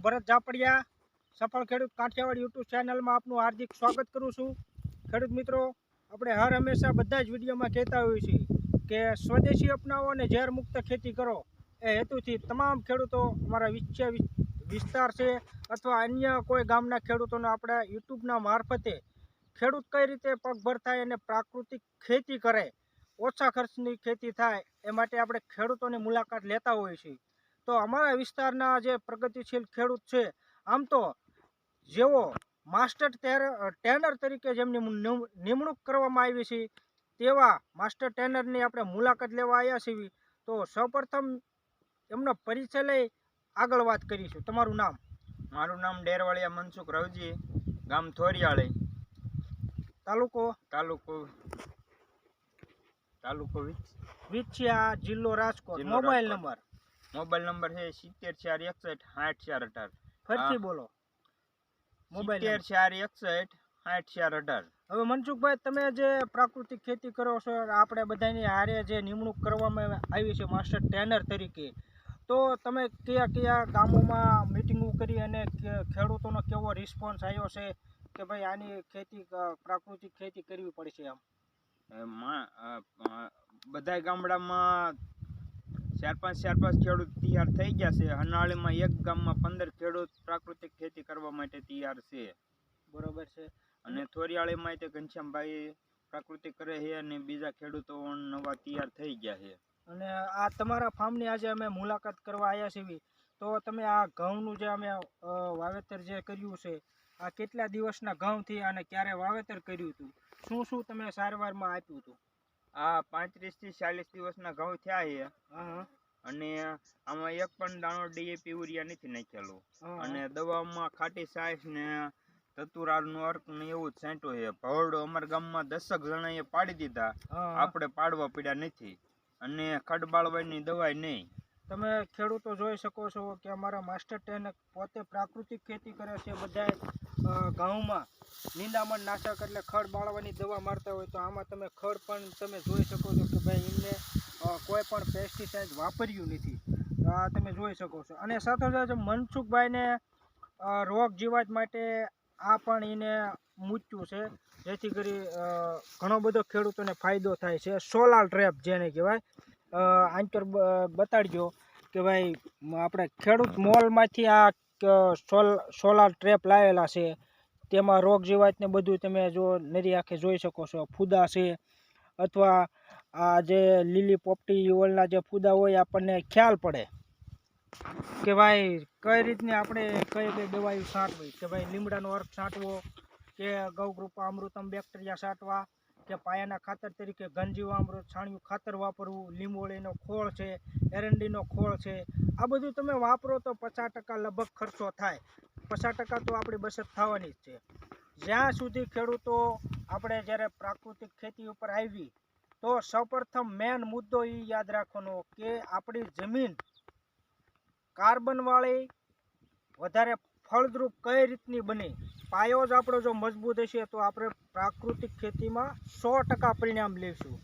ભરત ઝાપડિયા સફળ ખેડૂત કાઠિયાવાડ યુટ્યુબ ચેનલમાં આપનું હાર્દિક સ્વાગત કરું છું। ખેડૂત મિત્રો, આપણે હર હંમેશા બધા જ વિડીયોમાં કહેતા હોઈએ છીએ કે સ્વદેશી અપનાવો અને ઝેર મુક્ત ખેતી કરો એ હેતુથી તમામ ખેડૂતો અમારા વિસ્તાર છે અથવા અન્ય કોઈ ગામના ખેડૂતોને આપણે યુટ્યુબના મારફતે ખેડૂત કઈ રીતે પગભર થાય અને પ્રાકૃતિક ખેતી કરે, ઓછા ખર્ચની ખેતી થાય એ માટે આપણે ખેડૂતોની મુલાકાત લેતા હોઈએ છીએ। તો અમારા વિસ્તારના જે પ્રગતિશીલ ખેડૂત છે, આમ તો જેઓ માસ્ટર ટ્રેનર તરીકે જેમની નિમણૂક કરવામાં આવી છે તેવા માસ્ટર ટ્રેનરની આપણે મુલાકાત લેવા આવ્યા છીએ। તો સૌપ્રથમ એમનો પરિચય લઈ આગળ વાત કરીશું। તમારું નામ? મારું નામ ડેરવાળિયા મનસુખ રવજી, ગામ થોરિયાળી, તાલુકો વિછિયા, જિલ્લો રાજકોટ। મોબાઈલ નંબર છે 74 461 60 418। ફરીથી બોલો મોબાઈલ 74 461 60 418। હવે મનસુખભાઈ, તમે જે પ્રાકૃતિક ખેતી કરો છો, આપણે બધાની હારે જે નિમણૂક કરવામાં આવી છે માસ્ટર ટ્રેનર તરીકે, તો તમે કયા કયા ગામોમાં મિટિંગો કરી અને ખેડૂતોનો કેવો રિસ્પોન્સ આવ્યો છે કે ભાઈ આની ખેતી પ્રાકૃતિક ખેતી કરવી પડશે? બધા ગામડામાં 4-5 ખેડૂત તૈયાર થઈ ગયા છે। હનાળીમાં એક ગામમાં 15 ખેડૂત પ્રાકૃતિક ખેતી કરવા માટે તૈયાર છે। બરોબર છે। અને થોરિયાળીમાં તે ઘનશ્યામભાઈ પ્રાકૃતિક કરે છે અને બીજા ખેડૂતો નવા તૈયાર થઈ ગયા છે। અને આ તમારા ફાર્મની આજે અમે મુલાકાત કરવા આવ્યા છીએ, તો તમે આ ઘઉંનું જે અમે વાવેતર જે કર્યું છે, આ કેટલા દિવસના ઘઉંથી અને ક્યારે વાવેતર કર્યું હતું, શું તમે સારવારમાં આપ્યું હતું? આ 35 થી 40 દિવસના ઘઉં થયા છે અને આમાં એક પણ દાણો ડીએપી યુરિયા નથી નાખેલું અને દવામાં ખાટી સાઈસ ને તતુરાનું અર્ક ને એવું જ છાંટ્યું છે। ભવડો અમારા ગામમાં 10 જણાએ પાડી દીધા, આપણે પાડવા પડ્યા નથી અને ખડબાળવાની દવાઈ નહીં। તમે ખેડૂતો જોઈ શકો છો કે અમારા માસ્ટર ટ્રેનર પોતે પ્રાકૃતિક ખેતી કરે છે। બધા ઘઉંમાં નિંદામણ નાશક એટલે ખડ બાળવાની દવા મારતા હોય, તો આમાં તમે ખડ પણ તમે જોઈ શકો છો કે ભાઈ એમને કોઈ પણ પેસ્ટિસાઇડ વાપર્યું નથી, આ તમે જોઈ શકો છો। અને સાથોસાથ મનસુખભાઈને રોગ જીવાત માટે આ પણ એને મૂક્યું છે, જેથી કરી ઘણો બધો ખેડૂતોને ફાયદો થાય છે। સોલાર ટ્રેપ જેને કહેવાય, આંતર બતાડજો કે ભાઈ આપણે ખેડૂત મોલમાંથી આ સોલાર ટ્રેપ લાવેલા છે, તેમાં રોગ જીવાતને બધું તમે જો નરી આંખે જોઈ શકો છો। ફૂદા છે અથવા આ જે લીલી પોપટી યુવલના જે ફૂદા હોય આપણને ખ્યાલ પડે કે ભાઈ કઈ રીતની આપણે કઈ દવાઓ છાંટવી, કે ભાઈ લીમડાનો અર્ક છાંટવો કે ગૌકૃપા અમૃતમ બેક્ટેરિયા છાંટવા કે પાયાના ખાતર તરીકે ઘનજીવામૃત છાણિયું ખાતર વાપરવું, લીંબોળીનો ખોળ છે, એરંડીનો ખોળ છે, આ બધું તમે વાપરો તો 50% લગભગ ખર્ચો થાય, 50% તો આપણી બચત થવાની જ છે। જ્યાં સુધી ખેડૂતો આપણે જ્યારે પ્રાકૃતિક ખેતી ઉપર આવી તો સૌપ્રથમ મેન મુદ્દો એ યાદ રાખવાનો કે આપણી જમીન કાર્બનવાળી વધારે ફળદ્રુપ કઈ રીતની બની, પાયો જ આપણો જો મજબૂત હશે તો આપણે પ્રાકૃતિક ખેતીમાં 100% પરિણામ લઈશું।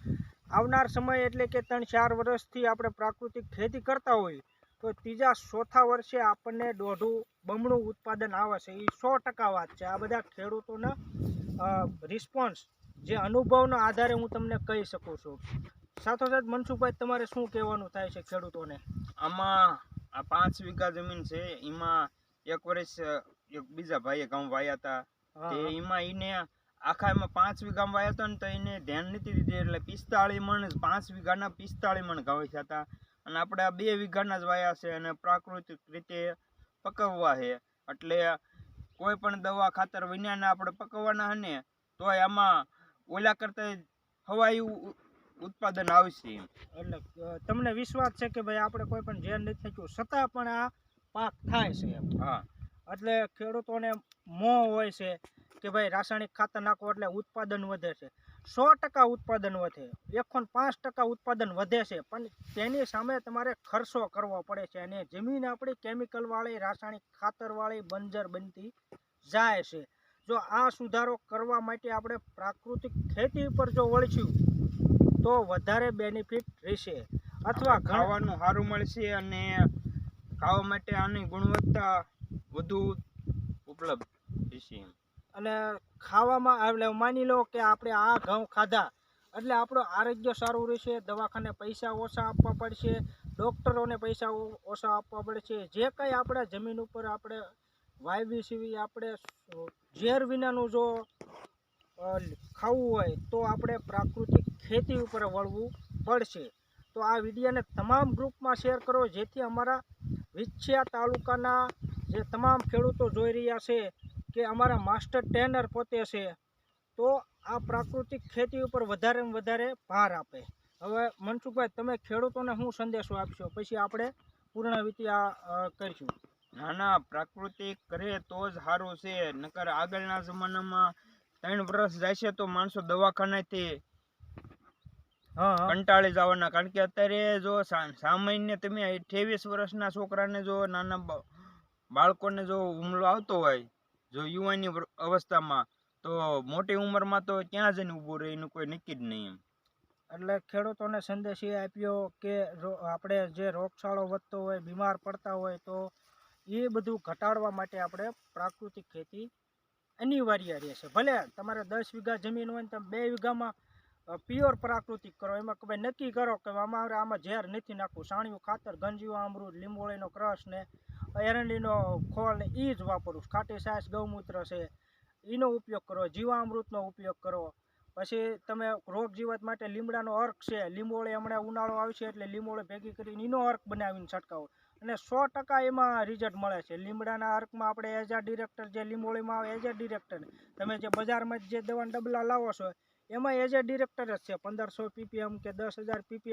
આવનાર સમય એટલે કે 3-4 વર્ષથી આપણે પ્રાકૃતિક ખેતી કરતા હોય તો ત્રીજા ચોથા વર્ષે આપણને દોઢું બમણું ઉત્પાદન આવે છે, એ 100% વાત છે। આ બધા ખેડૂતોના રિસ્પોન્સ જે અનુભવના આધારે હું તમને કહી શકું છું। સાથોસાથ મનસુખભાઈ, તમારે શું કહેવાનું થાય છે ખેડૂતોને? આમાં આ 5 વીઘા જમીન છે, એમાં એક વર્ષ એક બીજા ભાઈએ ઘઉં વાયા હતા, એમાં એને આખા એમાં 5 વીઘામાં વાયા હતા ને તો એને ધ્યાન નથી દીધું, એટલે 45 મણ 5 વીઘાના 45 મણ ઘઉં થયા હતા અને આપણે આ 2 વીઘાના જ વાયા છે અને પ્રાકૃતિક રીતે પકવવા છે, એટલે કોઈ પણ દવા ખાતર વિનાને આપણે પકવવાના ને તો આમાં ઓલા કરતા હવાયું ઉત્પાદન આવશે। એટલે તમને વિશ્વાસ છે કે ભાઈ આપણે કોઈ પણ ઝેર નથી નાખ્યું છતાં પણ આ પાક થાય છે? હા, એટલે ખેડૂતોને મોહ હોય છે કે ભાઈ રાસાયણિક ખાતર નાખો એટલે ઉત્પાદન વધે છે। 100% ઉત્પાદન વધે, 105% ઉત્પાદન વધે છે, પણ તેની સામે તમારે ખર્ચો કરવો પડે છે અને જમીન આપણી કેમિકલવાળી રાસાયણિક ખાતરવાળી બંજર બનતી જાય છે। જો આ સુધારો કરવા માટે આપણે પ્રાકૃતિક ખેતી પર જો વળશું તો વધારે બેનિફિટ રહેશે અથવા ખાવાનું સારું મળશે અને ખાવા માટે આની ગુણવત્તા વધુ ઉપલબ્ધ રહેશે એમ. અને ખાવામાં એટલે માની લો કે આપણે આ ઘઉં ખાધા એટલે આપણું આરોગ્ય સારું રહેશે, દવાખાને પૈસા ઓછા આપવા પડશે, ડૉક્ટરોને પૈસા ઓછા આપવા પડશે. જે કંઈ આપણે જમીન ઉપર આપણે વાવી સીવી આપણે ઝેર વિનાનું જો ખાવું હોય તો આપણે પ્રાકૃતિક ખેતી ઉપર વળવું પડશે. તો આ વિડીયોને તમામ ગ્રુપમાં શેર કરો, જેથી અમારા વિછિયા તાલુકાના જે તમામ ખેડૂતો જોઈ રહ્યા છે કે અમારા માસ્ટર ટ્રેનર પોતે છે, તો આ પ્રાકૃતિક ખેતી ઉપર વધારે ને વધારે ભાર આપે. હવે મનસુખભાઈ, તમે ખેડૂતોને શું સંદેશો આપશો, પછી આપણે પૂર્ણાવૃત્તિ કરીશું. નાના પ્રાકૃતિક કરે તો જ સારું છે, નકર આગળના જમાનામાં 3 વર્ષ જાય છે તો માણસો દવાખાનાથી કંટાળી જવાના. કારણ કે અત્યારે જો સામાન્ય તમે 28 વર્ષના છોકરાને જો નાના બાળકોને જો હુમલો આવતો હોય, જો યુવાની અવસ્થામાં, તો મોટી ઉંમરમાં તો ક્યાં જઈને ઊભું રહે એનું કોઈ નક્કી જ નહીં એમ. એટલે ખેડૂતોને સંદેશ એ આપ્યો કે આપણે જે રોગચાળો વધતો હોય, બીમાર પડતા હોય, તો એ બધું ઘટાડવા માટે આપણે પ્રાકૃતિક ખેતી અનિવાર્ય રહેશે. ભલે તમારે 10 વીઘા જમીન હોય ને તમે 2 વીઘામાં પ્યોર પ્રાકૃતિક કરો. એમાં ભાઈ નક્કી કરો કે આમાં ઝેર નથી નાખવું, સાણિયું ખાતર, ગંજીવામૃત, લીંબોળીનો ક્રશ ને એરંડીનો ખોળ ને એ જ વાપરવું. ખાટી છાશ, ગૌમૂત્ર છે એનો ઉપયોગ કરો, જીવામૃતનો ઉપયોગ કરો. પછી તમે રોગ જીવાત માટે લીમડાનો અર્ક છે, લીંબોળી હમણાં ઉનાળો આવશે એટલે લીંબોળી ભેગી કરીને એનો અર્ક બનાવીને છંટકાવો, અને 100% એમાં રિઝલ્ટ મળે છે. લીમડાના અર્કમાં આપણે એઝા ડિરેક્ટર જે લીંબોળીમાં આવે એઝા ડિરેક્ટર, તમે જે બજારમાં જે દવાના ડબલા લાવો છો એમાં એઝા ડિરેક્ટર જ છે. 1500 ppm કે 10,000 ppm